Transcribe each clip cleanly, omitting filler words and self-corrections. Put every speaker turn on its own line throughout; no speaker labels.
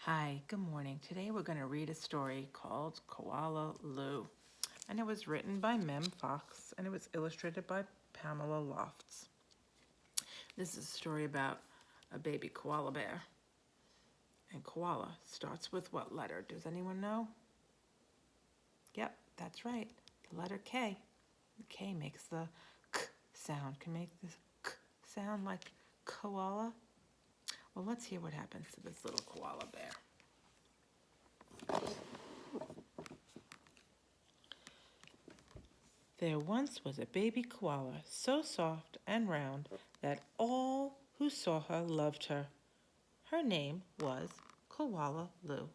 Hi, good morning. Today we're going to read a story called Koala Lou. And it was written by Mem Fox and it was illustrated by Pamela Lofts. This is a story about a baby koala bear. And koala starts with what letter? Does anyone know? Yep, that's right. The letter K. The K makes the K sound. Can make this K sound like koala. Well, let's hear what happens to this little koala bear. There once was a baby koala so soft and round that all who saw her loved her. Her name was Koala Lou.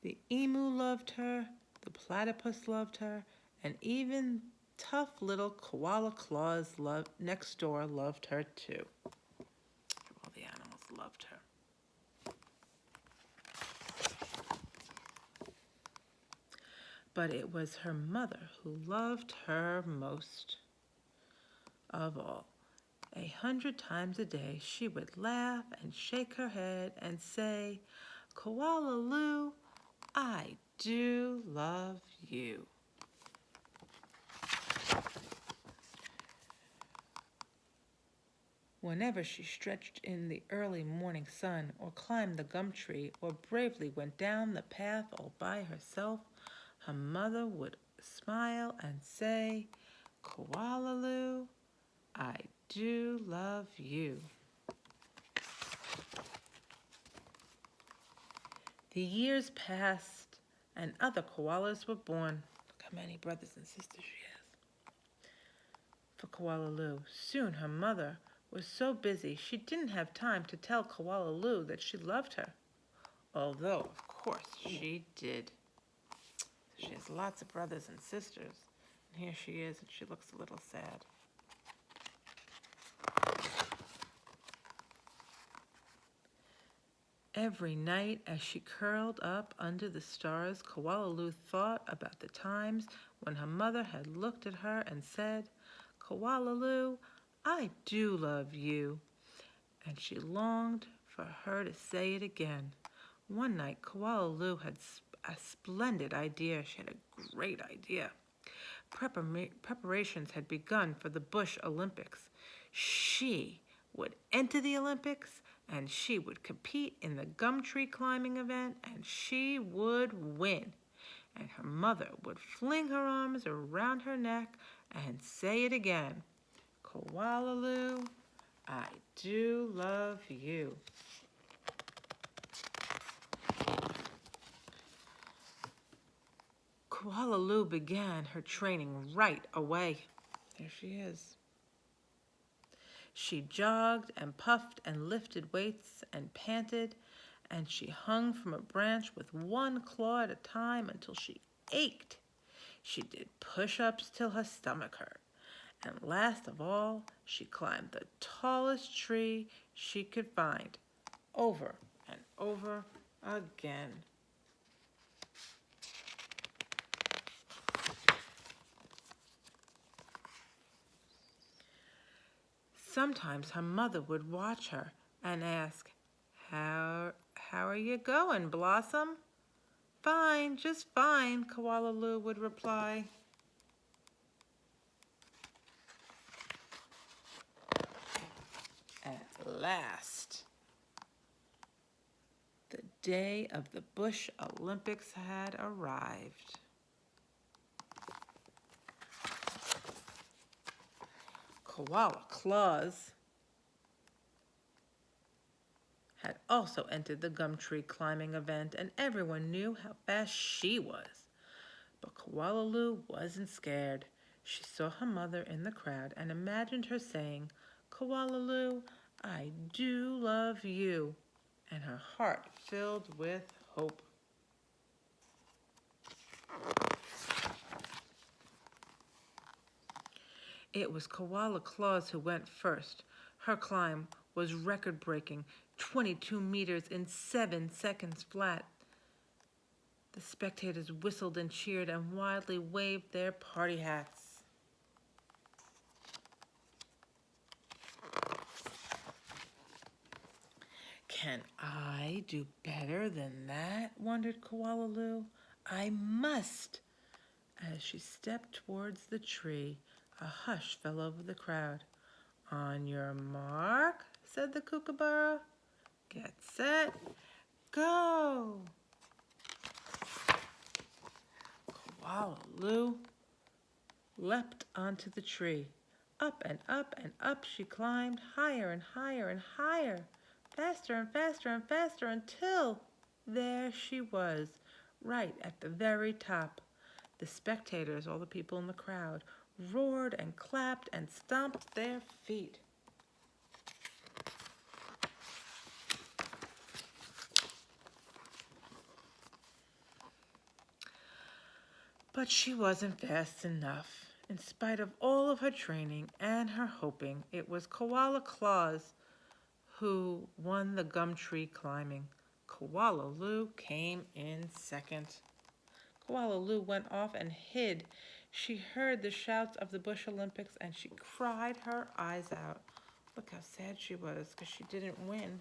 The emu loved her, the platypus loved her, and even tough little koala claws next door loved her too. All the animals loved her. But it was her mother who loved her most of all. 100 times a day she would laugh and shake her head and say, "Koala Lou, I do love you." Whenever she stretched in the early morning sun or climbed the gum tree or bravely went down the path all by herself, her mother would smile and say, "Koala Lou, I do love you." The years passed and other koalas were born. Look how many brothers and sisters she has. For Koala Lou, soon her mother was so busy she didn't have time to tell Koala Lou that she loved her. Although, of course, she did. She has lots of brothers and sisters. And here she is, and she looks a little sad. Every night as she curled up under the stars, Koala Lou thought about the times when her mother had looked at her and said, "Koala Lou, I do love you." And she longed for her to say it again. One night, Koala Lou had a splendid idea. She had a great idea. Preparations had begun for the Bush Olympics. She would enter the Olympics, and she would compete in the gum tree climbing event, and she would win. And her mother would fling her arms around her neck and say it again, "Koala Lou, I do love you." Koala Lou began her training right away. There she is. She jogged and puffed and lifted weights and panted, and she hung from a branch with one claw at a time until she ached. She did push-ups till her stomach hurt. And last of all, she climbed the tallest tree she could find, over and over again. Sometimes her mother would watch her and ask, How are you going, Blossom?" "Fine, just fine," Koala Lou would reply. At last, the day of the Bush Olympics had arrived. Koala Claus had also entered the gum tree climbing event, and everyone knew how fast she was. But Koala Lou wasn't scared. She saw her mother in the crowd and imagined her saying, "Koala Lou, I do love you," and her heart filled with hope. It was Koala Claus who went first. Her climb was record-breaking, 22 meters in 7 seconds flat. The spectators whistled and cheered and wildly waved their party hats. Can I do better than that? Wondered Koala Lou. I must. As she stepped towards the tree, a hush fell over the crowd. On your mark, said the kookaburra. Get set, go! Koala Lou leapt onto the tree. Up and up and up she climbed, higher and higher and higher, faster and faster and faster until there she was, right at the very top. The spectators, all the people in the crowd, roared and clapped and stomped their feet. But she wasn't fast enough. In spite of all of her training and her hoping, it was Koala Claus who won the gum tree climbing. Koala Lou came in second. Koala Lou went off and hid. She heard the shouts of the Bush Olympics and she cried her eyes out. Look how sad she was because she didn't win.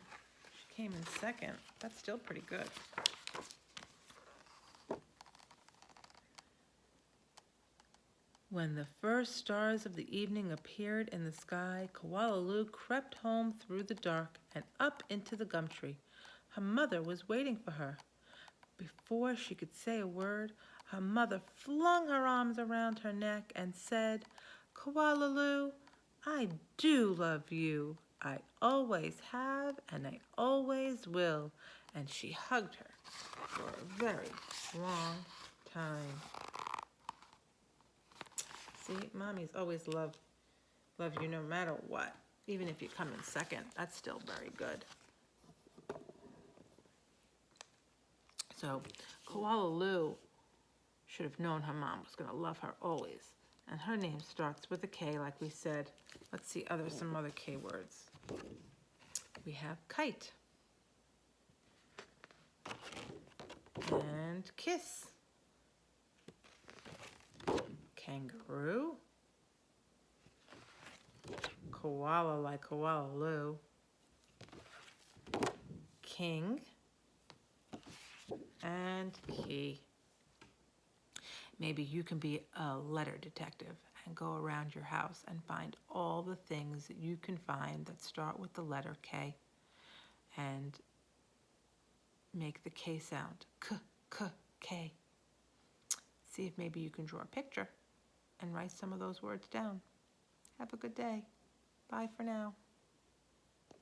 She came in second. That's still pretty good. When the first stars of the evening appeared in the sky, Koala Lou crept home through the dark and up into the gum tree. Her mother was waiting for her. Before she could say a word, her mother flung her arms around her neck and said, Koala Lou, I do love you. I always have and I always will. And she hugged her for a very long time. See, mommies always love you no matter what. Even if you come in second, that's still very good. So Koala Lou should have known her mom was going to love her always. And her name starts with a K, like we said. Let's see some other K words. We have kite. And kiss. Kangaroo. Koala like Koala Lou. King. And key. Maybe you can be a letter detective and go around your house and find all the things that you can find that start with the letter K and make the K sound. K, K, K. See if maybe you can draw a picture and write some of those words down. Have a good day. Bye for now.